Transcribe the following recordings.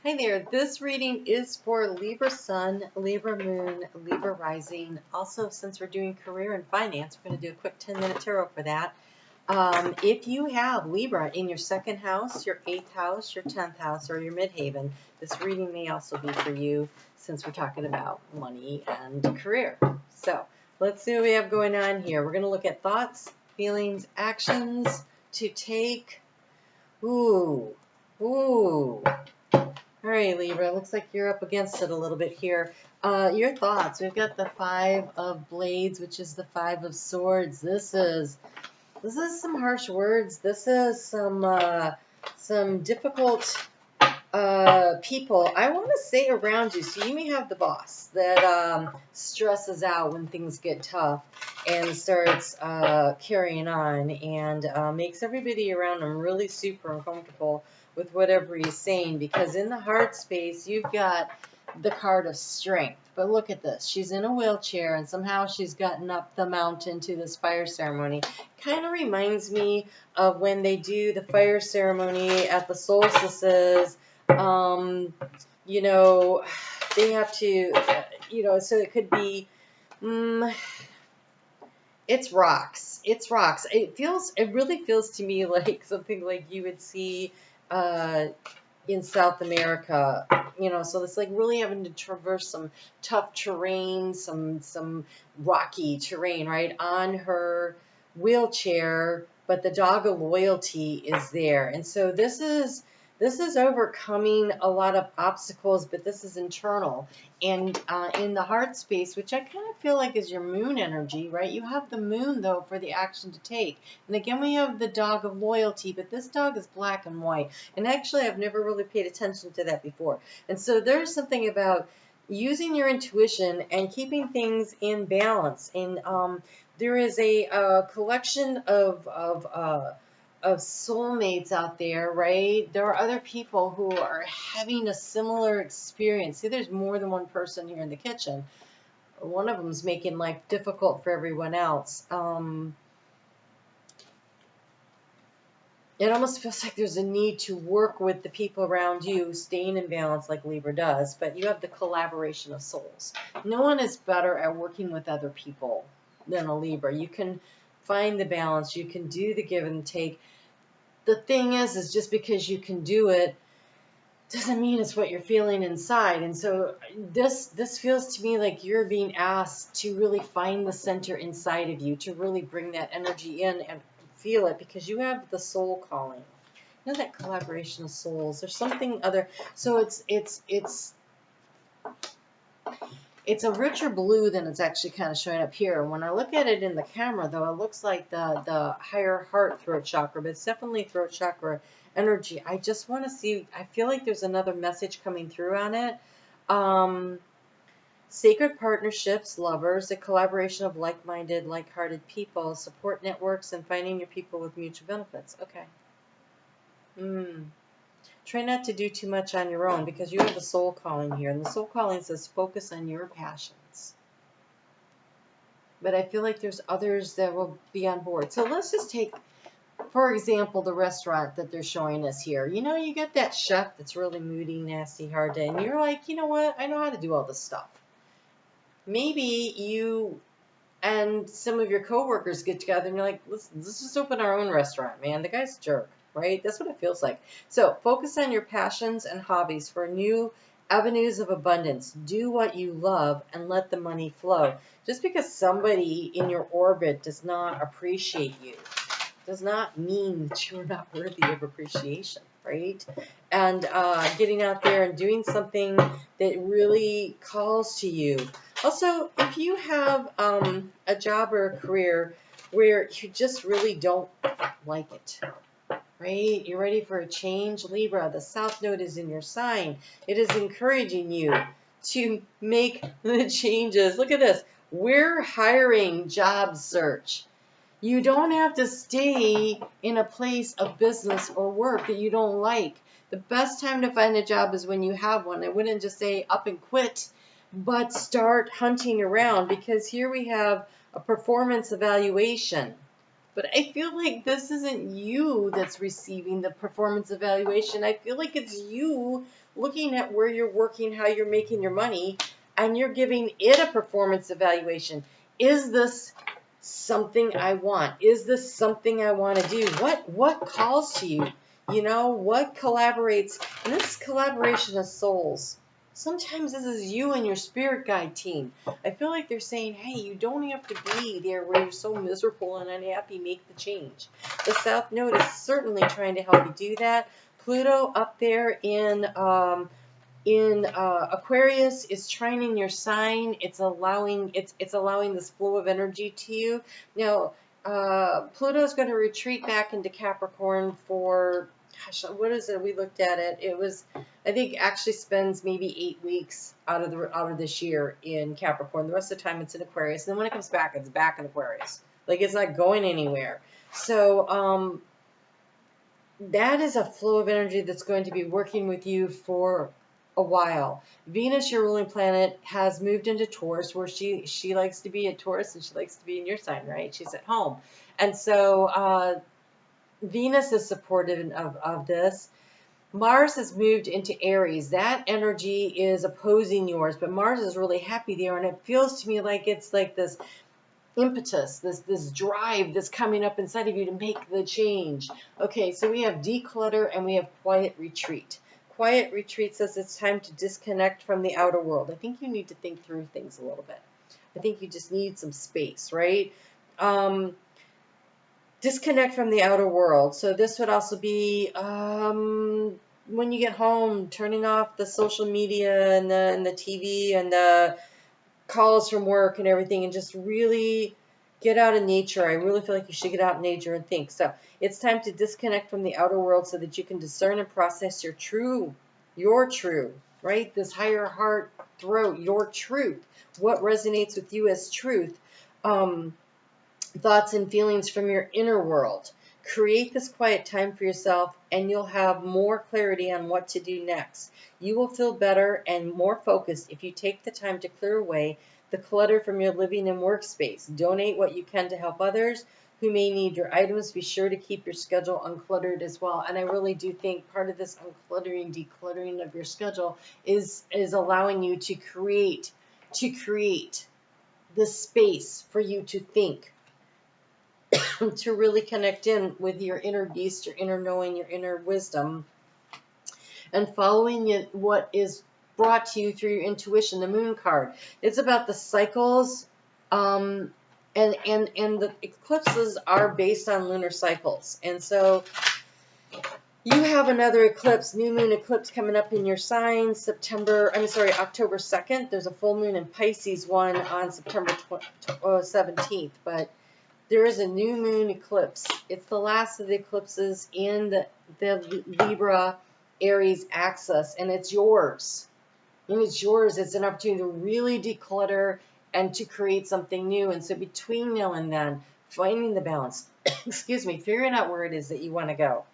Hi there, this reading is for Libra Sun, Libra Moon, Libra Rising. Also, since we're doing career and finance, we're going to do a quick 10-minute tarot for that. If you have Libra in your second house, your 8th house, your 10th house, or your midhaven, this reading may also be for you since we're talking about money and career. So, let's see what we have going on here. We're going to look at thoughts, feelings, actions to take. Ooh. All right, Libra, looks like you're up against it a little bit here. Your thoughts. We've got the 5 of Blades, which is the 5 of Swords. This is some harsh words. This is some difficult people, I want to say, around you. So you may have the boss that stresses out when things get tough and starts carrying on and makes everybody around him really super uncomfortable with whatever he's saying, because in the heart space you've got the card of strength. But look at this. She's in a wheelchair and somehow she's gotten up the mountain to this fire ceremony. Kind of reminds me of when they do the fire ceremony at the solstices. You know, they have to, so it could be, it's rocks. It's rocks. It really feels to me like something like you would see in South America, so it's like really having to traverse some tough terrain, some rocky terrain, right, on her wheelchair, but the dog of loyalty is there. And so this is overcoming a lot of obstacles, but this is internal. And in the heart space, which I kind of feel like is your moon energy, right? You have the moon, though, for the action to take. And again, we have the dog of loyalty, but this dog is black and white. And actually, I've never really paid attention to that before. And so there's something about using your intuition and keeping things in balance. And there is a collection of soulmates out there, right? There are other people who are having a similar experience. See, there's more than one person here in the kitchen. One of them's making life difficult for everyone else. It almost feels like there's a need to work with the people around you, staying in balance like Libra does, but you have the collaboration of souls. No one is better at working with other people than a Libra. You can find the balance. You can do the give and take. The thing is just because you can do it doesn't mean it's what you're feeling inside. And so this feels to me like you're being asked to really find the center inside of you, to really bring that energy in and feel it, because you have the soul calling. You know, that collaboration of souls. There's something other. So it's a richer blue than it's actually kind of showing up here. When I look at it in the camera, though, it looks like the higher heart throat chakra, but it's definitely throat chakra energy. I just want to see, I feel like there's another message coming through on it. Sacred partnerships, lovers, a collaboration of like-minded, like-hearted people, support networks, and finding your people with mutual benefits. Okay. Try not to do too much on your own, because you have the soul calling here. And the soul calling says focus on your passions. But I feel like there's others that will be on board. So let's just take, for example, the restaurant that they're showing us here. You get that chef that's really moody, nasty, hard day. And you're like, you know what? I know how to do all this stuff. Maybe you and some of your coworkers get together and you're like, let's just open our own restaurant, man. The guy's a jerk. Right? That's what it feels like. So focus on your passions and hobbies for new avenues of abundance. Do what you love and let the money flow. Just because somebody in your orbit does not appreciate you does not mean that you're not worthy of appreciation, right? And getting out there and doing something that really calls to you. Also, if you have a job or a career where you just really don't like it, right? You're ready for a change, Libra. The South Node is in your sign. It is encouraging you to make the changes. Look at this. We're hiring job search. You don't have to stay in a place of business or work that you don't like. The best time to find a job is when you have one. I wouldn't just say up and quit, but start hunting around, because here we have a performance evaluation. But I feel like this isn't you that's receiving the performance evaluation. I feel like it's you looking at where you're working, how you're making your money, and you're giving it a performance evaluation. Is this something I want? Is this something I want to do? What calls to you? You know, what collaborates? And this is collaboration of souls. Sometimes this is you and your spirit guide team. I feel like they're saying, hey, you don't have to be there where you're so miserable and unhappy. Make the change. The South Node is certainly trying to help you do that. Pluto up there in Aquarius is trining your sign. It's allowing this flow of energy to you. Now, Pluto is going to retreat back into Capricorn for, gosh, what is it? We looked at it. It was, I think, actually spends maybe 8 weeks out of this year in Capricorn. The rest of the time it's in Aquarius. And then when it comes back, it's back in Aquarius. Like, it's not going anywhere. So that is a flow of energy that's going to be working with you for a while. Venus, your ruling planet, has moved into Taurus, where she likes to be at Taurus and she likes to be in your sign, right? She's at home. And so Venus is supportive of this. Mars has moved into Aries. That energy is opposing yours, but Mars is really happy there, and it feels to me like it's like this impetus, this drive that's coming up inside of you to make the change. Okay, so we have declutter and we have quiet retreat. Quiet retreat says it's time to disconnect from the outer world. I think you need to think through things a little bit. I think you just need some space, right? Disconnect from the outer world. So this would also be when you get home, turning off the social media and the TV and the calls from work and everything, and just really get out in nature. I really feel like you should get out in nature and think. So it's time to disconnect from the outer world so that you can discern and process your true, right? This higher heart throat, your truth, what resonates with you as truth. Thoughts and feelings from your inner world. Create this quiet time for yourself, and you'll have more clarity on what to do next. You will feel better and more focused if you take the time to clear away the clutter from your living and workspace. Donate what you can to help others who may need your items. Be sure to keep your schedule uncluttered as well. And I really do think part of this uncluttering, decluttering of your schedule is allowing you to create the space for you to think, to really connect in with your inner beast, your inner knowing, your inner wisdom, and following what is brought to you through your intuition. The moon card, it's about the cycles, and the eclipses are based on lunar cycles. And so you have another eclipse, new moon eclipse, coming up in your sign, October 2nd. There's a full moon in Pisces one on September 17th, but there is a new moon eclipse. It's the last of the eclipses in the Libra Aries axis, and it's yours. And it's yours. It's an opportunity to really declutter and to create something new. And so between now and then, finding the balance, figuring out where it is that you want to go.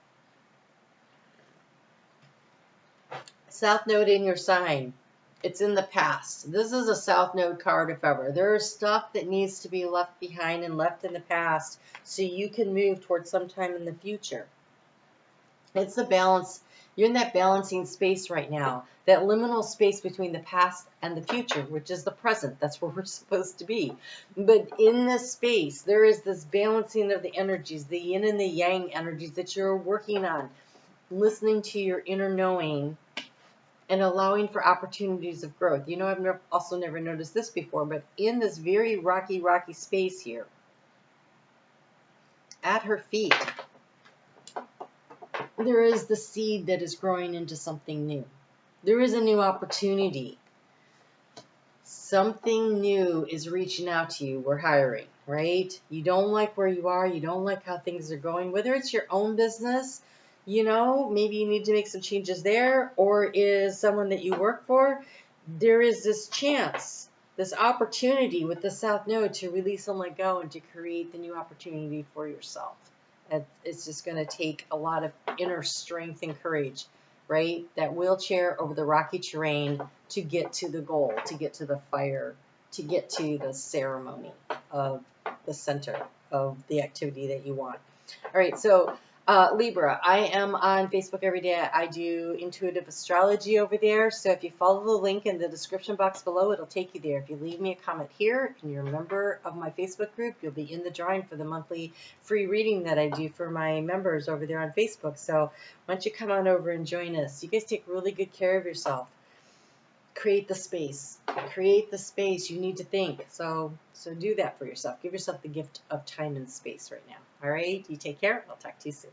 South Node in your sign. It's in the past. This is a South Node card, if ever. There is stuff that needs to be left behind and left in the past so you can move towards sometime in the future. It's the balance. You're in that balancing space right now, that liminal space between the past and the future, which is the present. That's where we're supposed to be. But in this space, there is this balancing of the energies, the yin and the yang energies that you're working on, listening to your inner knowing, and allowing for opportunities of growth. You know, I've also never noticed this before, but in this very rocky space here, at her feet, there is the seed that is growing into something new. There is a new opportunity. Something new is reaching out to you. We're hiring, right? You don't like where you are. You don't like how things are going. Whether it's your own business, you know, maybe you need to make some changes there, or is someone that you work for, there is this chance, this opportunity with the South Node to release and let go and to create the new opportunity for yourself. It's just going to take a lot of inner strength and courage, right? That wheelchair over the rocky terrain to get to the goal, to get to the fire, to get to the ceremony of the center of the activity that you want. All right, so Libra, I am on Facebook every day. I do intuitive astrology over there. So if you follow the link in the description box below, it'll take you there. If you leave me a comment here and you're a member of my Facebook group, you'll be in the drawing for the monthly free reading that I do for my members over there on Facebook. So why don't you come on over and join us? You guys take really good care of yourself. Create the space. Create the space. You need to think. So do that for yourself. Give yourself the gift of time and space right now. All right? You take care. I'll talk to you soon.